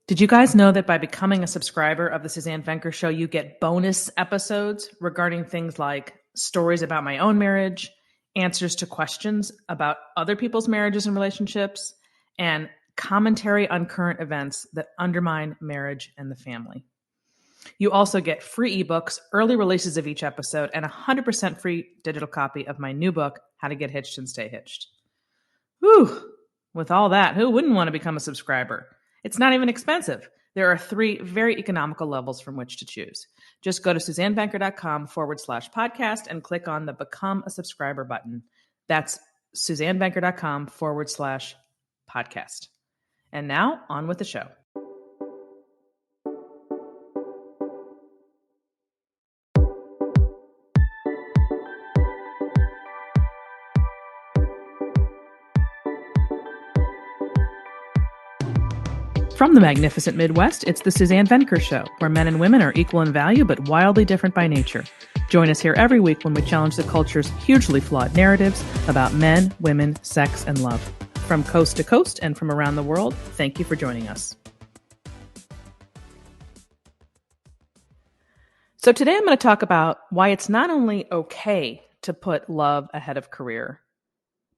Did you guys know that by becoming a subscriber of the Suzanne Venker Show, you get bonus episodes regarding things like stories about my own marriage, answers to questions about other people's marriages and relationships, and commentary on current events that undermine marriage and the family. You also get free ebooks, early releases of each episode, and a 100% free digital copy of my new book, How to Get Hitched and Stay Hitched. Whew! With all that, who wouldn't want to become a subscriber? It's not even expensive. There are 3 very economical levels from which to choose. Just go to SuzanneVenker.com/podcast and click on the Become a Subscriber button. That's SuzanneVenker.com/podcast. And now, on with the show. From the magnificent Midwest, it's the Suzanne Venker Show, where men and women are equal in value but wildly different by nature. Join us here every week when we challenge the culture's hugely flawed narratives about men, women, sex, and love. From coast to coast and from around the world, thank you for joining us. So today I'm going to talk about why it's not only okay to put love ahead of career,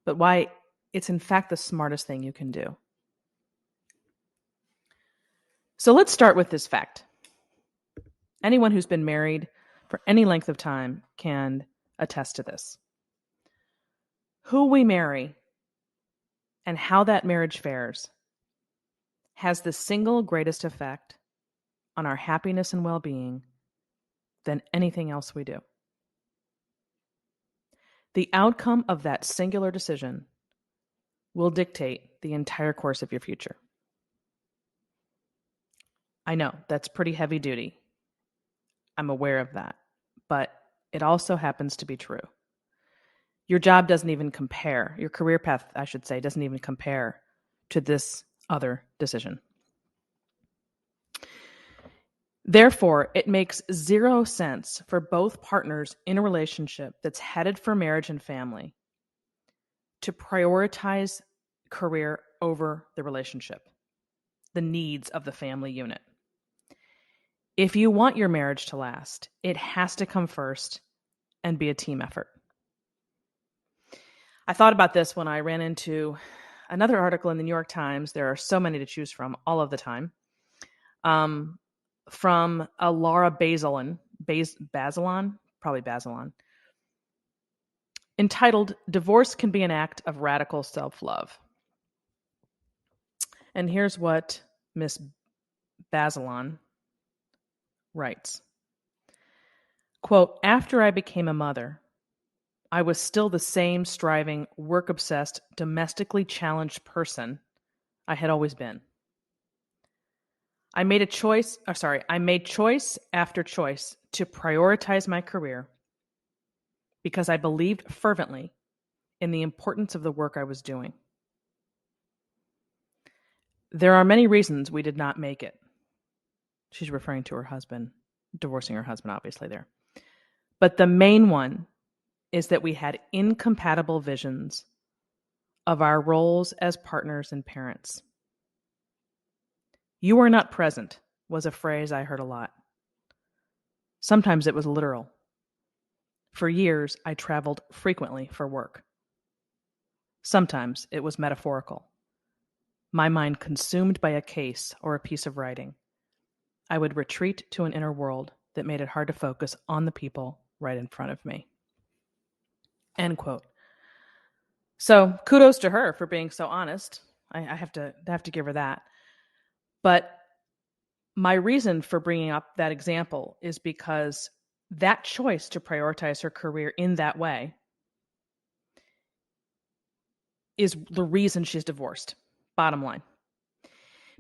but why it's in fact the smartest thing you can do. So let's start with this fact. Anyone who's been married for any length of time can attest to this. Who we marry and how that marriage fares has the single greatest effect on our happiness and well-being than anything else we do. The outcome of that singular decision will dictate the entire course of your future. I know that's pretty heavy duty. I'm aware of that, but it also happens to be true. Your job doesn't even compare, your career path, I should say, doesn't even compare to this other decision. Therefore, it makes 0 sense for both partners in a relationship that's headed for marriage and family to prioritize career over the relationship, the needs of the family unit. If you want your marriage to last, it has to come first and be a team effort. I thought about this when I ran into another article in the New York Times. There are so many to choose from all of the time. From Laura Bazelon, entitled, "Divorce Can Be an Act of Radical Self-Love." And here's what Miss Bazelon writes. Quote, "After I became a mother, I was still the same striving, work-obsessed, domestically challenged person I had always been. I made choice after choice to prioritize my career because I believed fervently in the importance of the work I was doing. There are many reasons we did not make it." She's referring to her husband, divorcing her husband, obviously, there. "But the main one is that we had incompatible visions of our roles as partners and parents. You were not present was a phrase I heard a lot. Sometimes it was literal. For years, I traveled frequently for work. Sometimes it was metaphorical. My mind consumed by a case or a piece of writing. I would retreat to an inner world that made it hard to focus on the people right in front of me." End quote. So kudos to her for being so honest. I have to give her that. But my reason for bringing up that example is because that choice to prioritize her career in that way is the reason she's divorced, bottom line.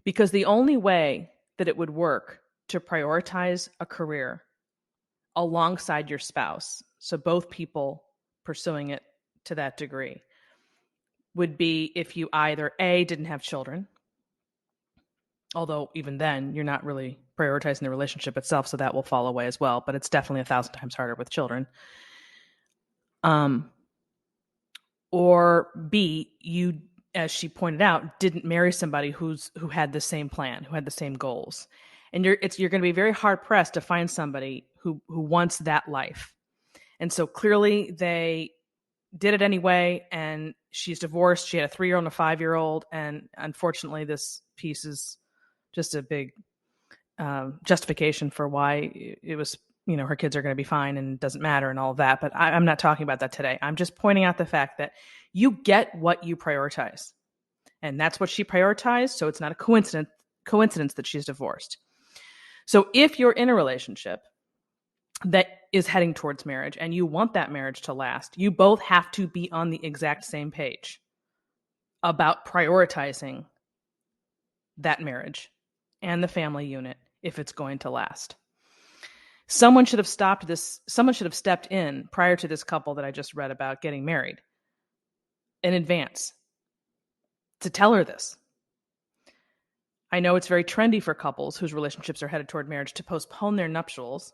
Because the only way that it would work to prioritize a career alongside your spouse, so both people pursuing it to that degree, would be if you either A, didn't have children, although even then you're not really prioritizing the relationship itself, so that will fall away as well, but it's definitely 1,000 times harder with children. Or B, you as she pointed out, didn't marry somebody who had the same plan, who had the same goals. And you're going to be very hard pressed to find somebody who wants that life. And so clearly they did it anyway, and she's divorced. She had a 3-year-old and a 5-year-old, and unfortunately this piece is just a big justification for why it was, her kids are going to be fine and it doesn't matter and all of that. But I'm not talking about that today. I'm just pointing out the fact that you get what you prioritize. And that's what she prioritized. So it's not a coincidence that she's divorced. So if you're in a relationship that is heading towards marriage and you want that marriage to last, you both have to be on the exact same page about prioritizing that marriage and the family unit if it's going to last. Someone should have stepped in prior to this couple that I just read about getting married in advance to tell her this. I know it's very trendy for couples whose relationships are headed toward marriage to postpone their nuptials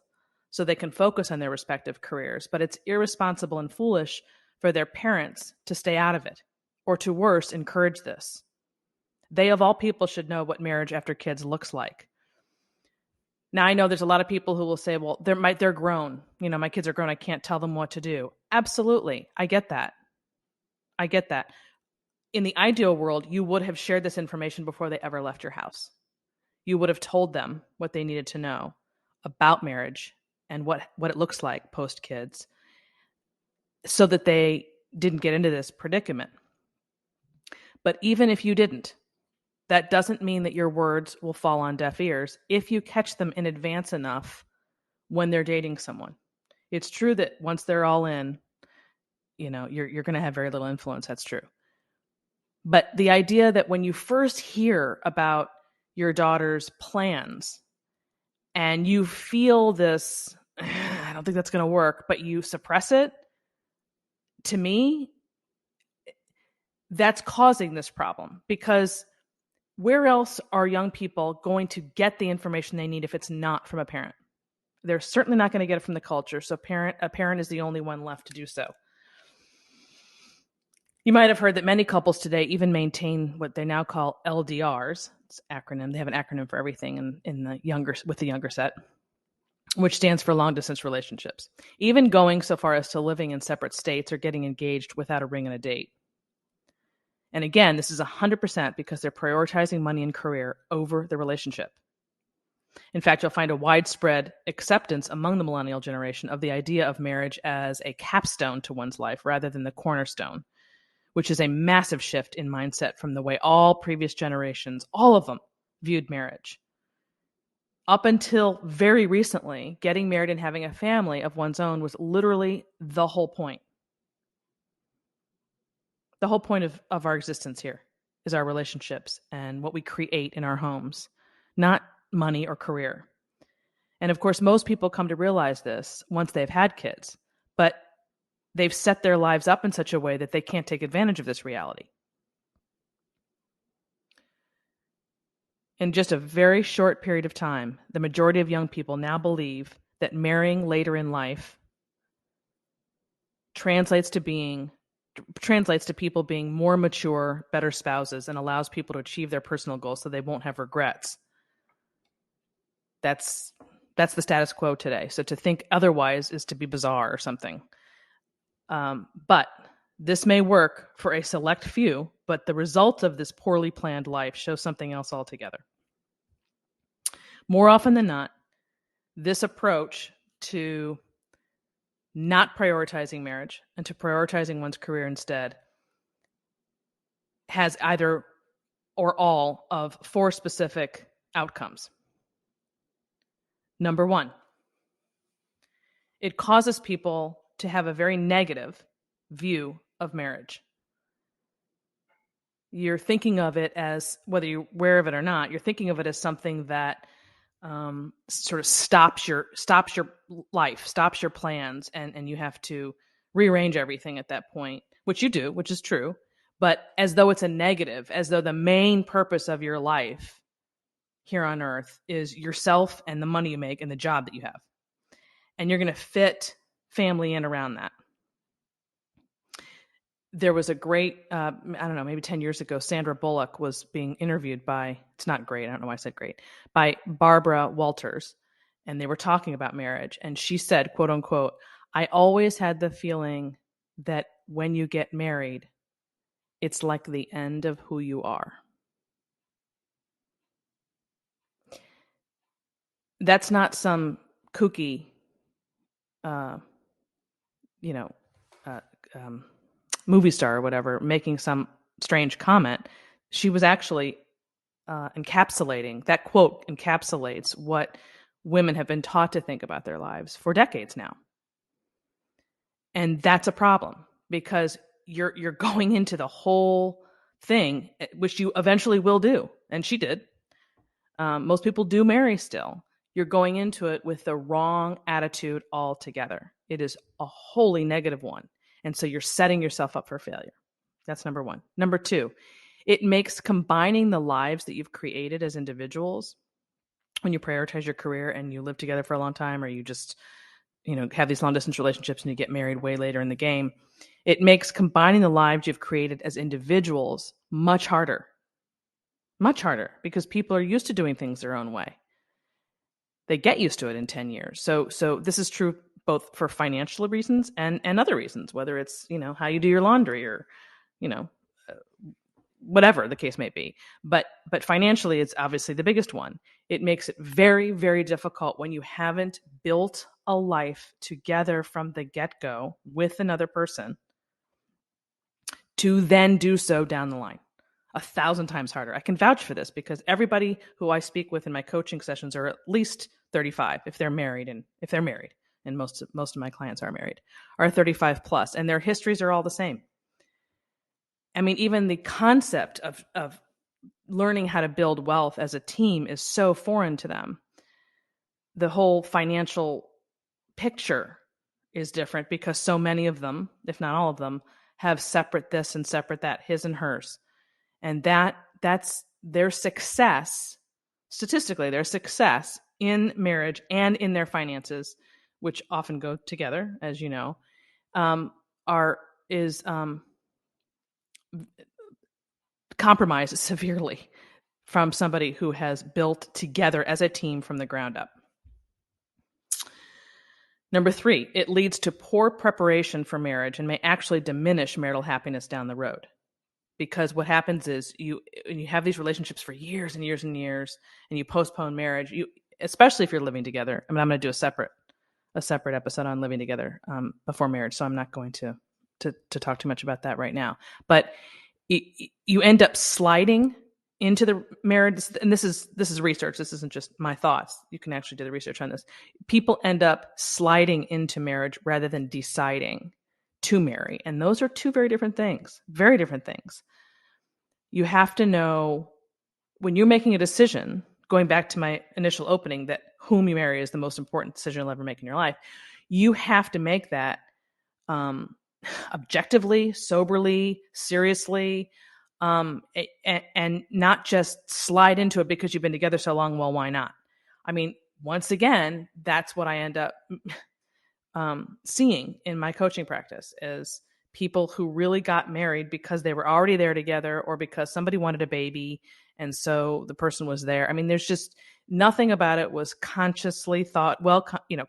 so they can focus on their respective careers, but it's irresponsible and foolish for their parents to stay out of it, or to worse, encourage this. They, of all people, should know what marriage after kids looks like. Now, I know there's a lot of people who will say, well, they're grown. My kids are grown. I can't tell them what to do. Absolutely. I get that. In the ideal world, you would have shared this information before they ever left your house. You would have told them what they needed to know about marriage and what it looks like post-kids so that they didn't get into this predicament. But even if you didn't, that doesn't mean that your words will fall on deaf ears if you catch them in advance enough when they're dating someone. It's true that once they're all in, you're going to have very little influence. That's true. But the idea that when you first hear about your daughter's plans and you feel this, I don't think that's going to work, but you suppress it, to me, that's causing this problem. Because where else are young people going to get the information they need if it's not from a parent? They're certainly not going to get it from the culture. So a parent is the only one left to do so. You might have heard that many couples today even maintain what they now call LDRs. It's an acronym. They have an acronym for everything with the younger set, which stands for long distance relationships. Even going so far as to living in separate states or getting engaged without a ring and a date. And again, this is 100% because they're prioritizing money and career over the relationship. In fact, you'll find a widespread acceptance among the millennial generation of the idea of marriage as a capstone to one's life rather than the cornerstone, which is a massive shift in mindset from the way all previous generations, all of them, viewed marriage. Up until very recently, getting married and having a family of one's own was literally the whole point. The whole point of our existence here is our relationships and what we create in our homes, not money or career. And of course, most people come to realize this once they've had kids, but they've set their lives up in such a way that they can't take advantage of this reality. In just a very short period of time, the majority of young people now believe that marrying later in life translates to people being more mature, better spouses, and allows people to achieve their personal goals so they won't have regrets. That's the status quo today. So to think otherwise is to be bizarre or something. But this may work for a select few, but the result of this poorly planned life shows something else altogether. More often than not, this approach to not prioritizing marriage and to prioritizing one's career instead has either or all of 4 specific outcomes. Number 1, it causes people to have a very negative view of marriage. You're thinking of it as, whether you're aware of it or not, you're thinking of it as something that sort of stops your life, stops your plans, and you have to rearrange everything at that point, which you do, which is true, but as though it's a negative, as though the main purpose of your life here on earth is yourself and the money you make and the job that you have. And you're going to fit family in around that. there was a great, I don't know, maybe 10 years ago, Sandra Bullock was being interviewed by, it's not great, I don't know why I said great, by Barbara Walters. And they were talking about marriage. And she said, quote unquote, I always had the feeling that when you get married, it's like the end of who you are. That's not some kooky, uh, you know, uh, um, movie star or whatever making some strange comment. She was actually encapsulating, that quote encapsulates what women have been taught to think about their lives for decades now. And that's a problem because you're going into the whole thing, which you eventually will do. And she did. Most people do marry still. You're going into it with the wrong attitude altogether. It is a wholly negative one. And so you're setting yourself up for failure. That's number one. Number two, it makes combining the lives that you've created as individuals, when you prioritize your career and you live together for a long time, or you just, have these long distance relationships and you get married way later in the game, it makes combining the lives you've created as individuals much harder because people are used to doing things their own way. They get used to it in 10 years. So this is true both for financial reasons and other reasons, whether it's, how you do your laundry or, whatever the case may be. But financially, it's obviously the biggest one. It makes it very, very difficult when you haven't built a life together from the get-go with another person to then do so down the line. 1,000 times harder. I can vouch for this because everybody who I speak with in my coaching sessions are at least 35 if they're married, and most of my clients are married, are 35 plus, and their histories are all the same. I mean, even the concept of learning how to build wealth as a team is so foreign to them. The whole financial picture is different because so many of them, if not all of them, have separate this and separate that, his and hers. And that's their success, statistically, their success in marriage and in their finances, which often go together, as you know, is compromised severely from somebody who has built together as a team from the ground up. Number 3, it leads to poor preparation for marriage and may actually diminish marital happiness down the road. Because what happens is you have these relationships for years and years and years, and you postpone marriage. Especially if you're living together. I mean, I'm going to do a separate episode on living together before marriage, so I'm not going to talk too much about that right now. But you end up sliding into the marriage, and this is research. This isn't just my thoughts. You can actually do the research on this. People end up sliding into marriage rather than deciding to marry, and those are two very different things. Very different things. You have to know when you're making a decision. Going back to my initial opening, that whom you marry is the most important decision you'll ever make in your life. You have to make that objectively, soberly, seriously, and not just slide into it because you've been together so long. Well, why not? I mean, once again, that's what I end up seeing in my coaching practice is people who really got married because they were already there together or because somebody wanted a baby and so the person was there. I mean, there's just nothing about it was consciously thought,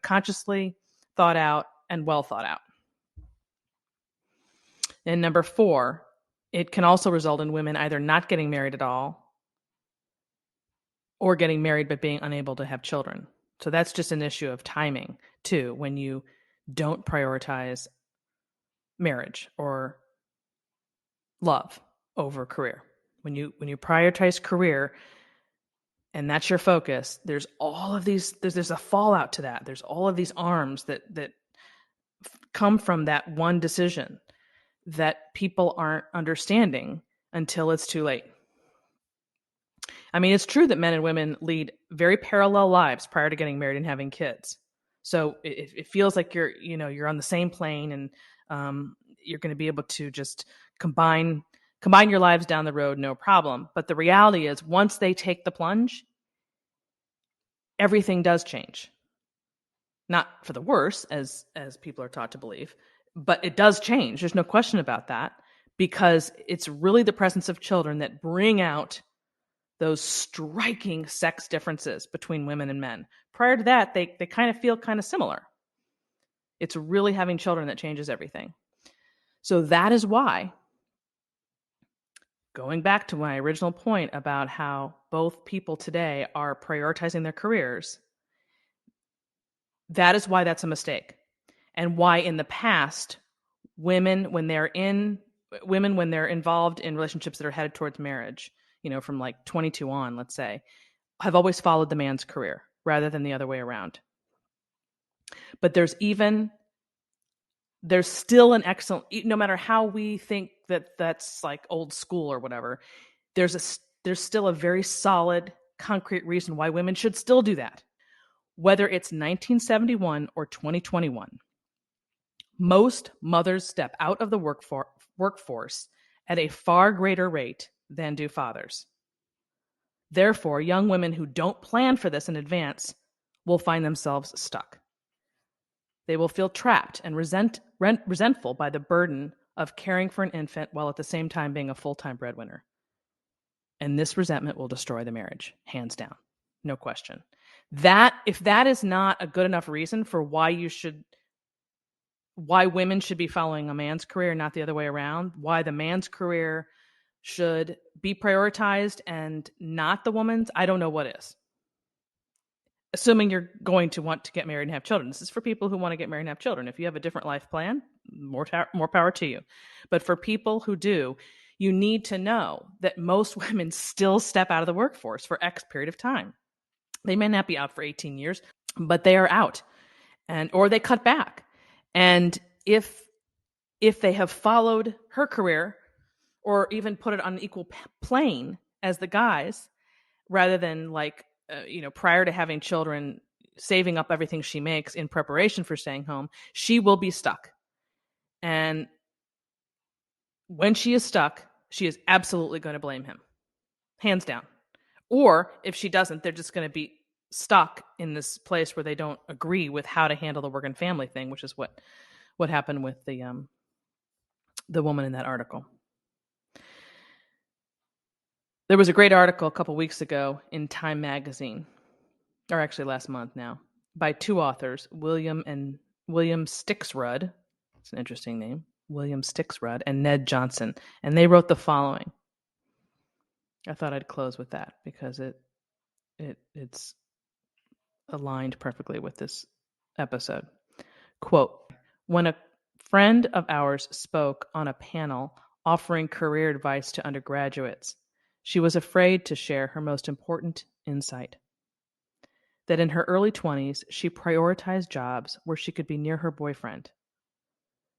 consciously thought out and well thought out. And number 4, it can also result in women either not getting married at all or getting married but being unable to have children. So that's just an issue of timing too, when you don't prioritize marriage or love over career. When you prioritize career and that's your focus, there's all of these, there's a fallout to that. There's all of these arms that come from that one decision that people aren't understanding until it's too late. I mean, it's true that men and women lead very parallel lives prior to getting married and having kids. So it feels like you're on the same plane, and you're going to be able to just combine your lives down the road, no problem. But the reality is, once they take the plunge, everything does change. Not for the worse, as people are taught to believe, but it does change. There's no question about that. because it's really the presence of children that bring out those striking sex differences between women and men. Prior to that, they kind of feel kind of similar. It's really having children that changes everything. So that is why, going back to my original point about how both people today are prioritizing their careers, that is why that's a mistake. And why in the past, women, when they're involved in relationships that are headed towards marriage, from like 22 on, let's say, have always followed the man's career rather than the other way around. But there's still an excellent, no matter how we think that that's like old school or whatever, there's still a very solid, concrete reason why women should still do that. Whether it's 1971 or 2021, most mothers step out of the workforce at a far greater rate than do fathers. Therefore, young women who don't plan for this in advance will find themselves stuck. They will feel trapped and resentful by the burden of caring for an infant while at the same time being a full-time breadwinner. And this resentment will destroy the marriage, hands down, no question. If that is not a good enough reason for why women should be following a man's career, not the other way around, why the man's career should be prioritized and not the woman's, I don't know what is. Assuming you're going to want to get married and have children. This is for people who want to get married and have children. If you have a different life plan, more power to you. But for people who do, you need to know that most women still step out of the workforce for X period of time. They may not be out for 18 years, but they are out, or they cut back. And if they have followed her career or even put it on an equal plane as the guys, rather than prior to having children, saving up everything she makes in preparation for staying home, she will be stuck. And when she is stuck, she is absolutely going to blame him, hands down. Or if she doesn't, they're just going to be stuck in this place where they don't agree with how to handle the work and family thing, which is what happened with the woman in that article. There was a great article a couple weeks ago in Time magazine, or actually last month now, by two authors, William Stixrud. It's an interesting name, William Stixrud, and Ned Johnson, and they wrote the following. I thought I'd close with that because it's aligned perfectly with this episode. Quote, when a friend of ours spoke on a panel offering career advice to undergraduates, she was afraid to share her most important insight. That in her early 20s, she prioritized jobs where she could be near her boyfriend,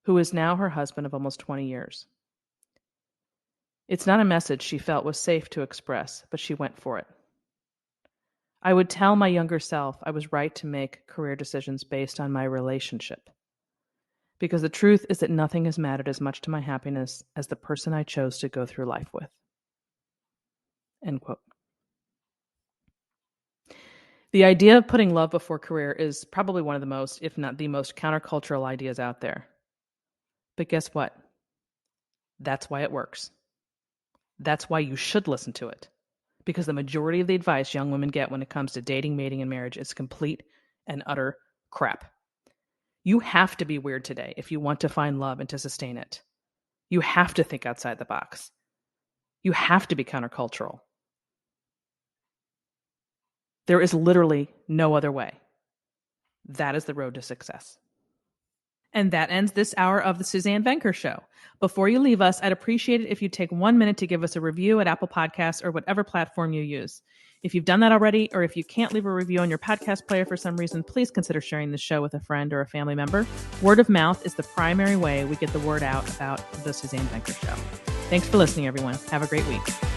who is now her husband of almost 20 years. It's not a message she felt was safe to express, but she went for it. I would tell my younger self I was right to make career decisions based on my relationship, because the truth is that nothing has mattered as much to my happiness as the person I chose to go through life with. End quote. The idea of putting love before career is probably one of the most, if not the most, countercultural ideas out there. But guess what? That's why it works. That's why you should listen to it. Because the majority of the advice young women get when it comes to dating, mating, and marriage is complete and utter crap. You have to be weird today if you want to find love and to sustain it. You have to think outside the box. You have to be countercultural. There is literally no other way. That is the road to success. And that ends this hour of the Suzanne Venker Show. Before you leave us, I'd appreciate it if you'd take 1 minute to give us a review at Apple Podcasts or whatever platform you use. If you've done that already, or if you can't leave a review on your podcast player for some reason, please consider sharing the show with a friend or a family member. Word of mouth is the primary way we get the word out about the Suzanne Venker Show. Thanks for listening, everyone. Have a great week.